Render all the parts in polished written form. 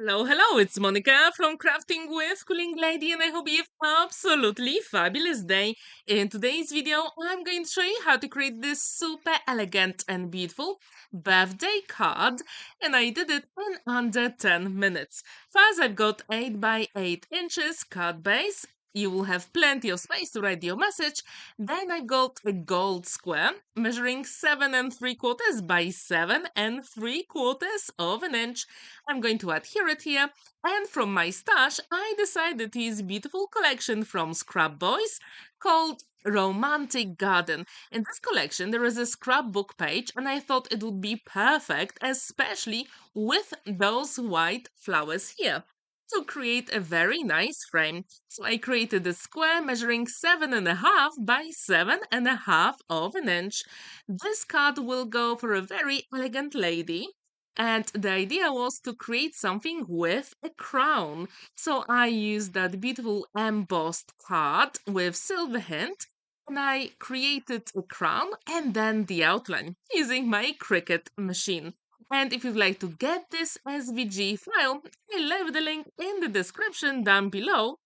Hello, it's Monica from Crafting with Quilling Lady, and I hope you have absolutely fabulous day. In today's video, I'm going to show you how to create this super elegant and beautiful birthday card, and I did it in under 10 minutes. First, I've got 8 by 8 inches card base. You will have plenty of space to write your message. Then I got a gold square measuring 7 3/4 by 7 3/4 of an inch. I'm going to adhere it here. And from my stash, I decided to use a beautiful collection from Scrap Boys called Romantic Garden. In this collection, there is a scrapbook page, and I thought it would be perfect, especially with those white flowers here, to create a very nice frame. So I created a square measuring 7.5 by 7.5 of an inch. This card will go for a very elegant lady. And the idea was to create something with a crown. So I used that beautiful embossed card with silver hint, and I created a crown and then the outline using my Cricut machine. And if you'd like to get this SVG file, I leave the link in the description down below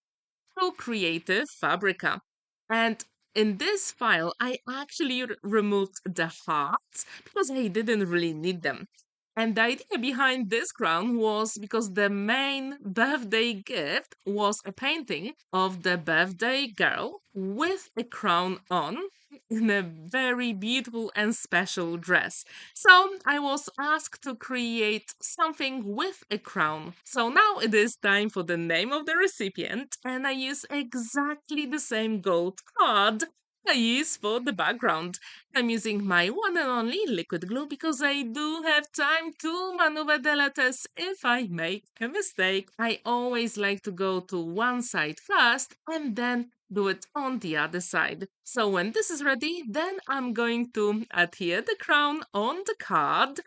to Creative Fabrica. And in this file, I actually removed the hearts because I didn't really need them. And the idea behind this crown was because the main birthday gift was a painting of the birthday girl with a crown on in a very beautiful and special dress. So I was asked to create something with a crown. So now it is time for the name of the recipient, and I use exactly the same gold card I use for the background. I'm using my one and only liquid glue because I do have time to maneuver the letters if I make a mistake. I always like to go to one side first and then do it on the other side. So when this is ready, then I'm going to adhere the crown on the card.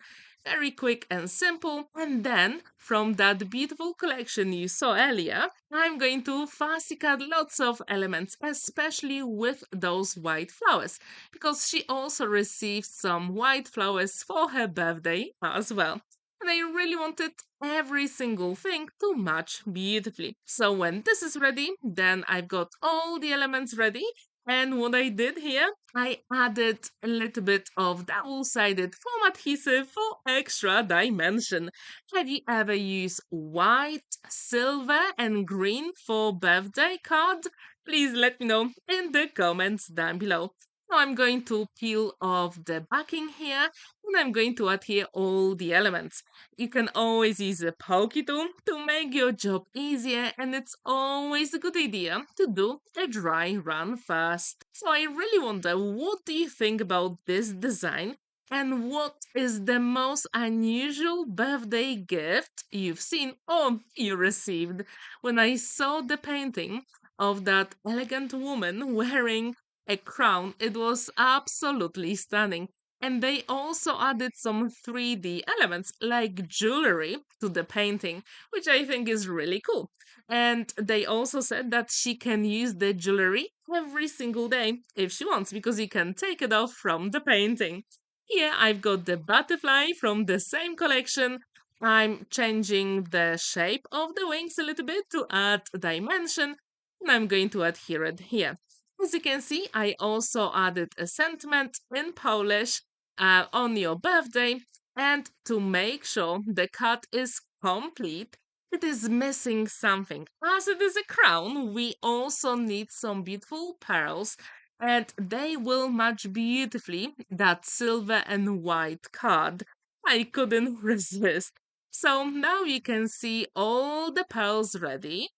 Very quick and simple. And then, from that beautiful collection you saw earlier, I'm going to fussy cut lots of elements, especially with those white flowers, because she also received some white flowers for her birthday as well. And I really wanted every single thing to match beautifully. So when this is ready, then I've got all the elements ready. And what I did here, I added a little bit of double-sided foam adhesive for extra dimension. Have you ever used white, silver, and green for birthday card? Please let me know in the comments down below. Now I'm going to peel off the backing here, and I'm going to adhere all the elements. You can always use a pokey tool to make your job easier, and it's always a good idea to do a dry run first. So I really wonder, what do you think about this design? And what is the most unusual birthday gift you've seen or you received? When I saw the painting of that elegant woman wearing a crown, it was absolutely stunning. And they also added some 3D elements like jewelry to the painting, which I think is really cool. And they also said that she can use the jewelry every single day if she wants, because you can take it off from the painting. Here I've got the butterfly from the same collection. I'm changing the shape of the wings a little bit to add dimension, and I'm going to adhere it here. As you can see, I also added a sentiment in Polish on your birthday, and to make sure the cut is complete, it is missing something. As it is a crown, we also need some beautiful pearls, and they will match beautifully that silver and white card. I couldn't resist. So now you can see all the pearls ready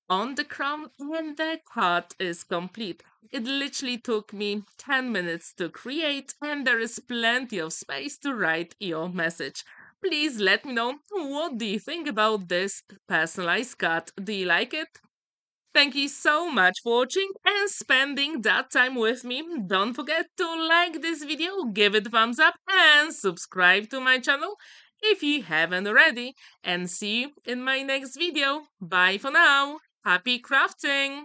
on the crown, and the card is complete. It literally took me 10 minutes to create, and there is plenty of space to write your message. Please let me know, what do you think about this personalized card? Do you like it? Thank you so much for watching and spending that time with me. Don't forget to like this video, give it a thumbs up, and subscribe to my channel if you haven't already. And see you in my next video. Bye for now. Happy crafting!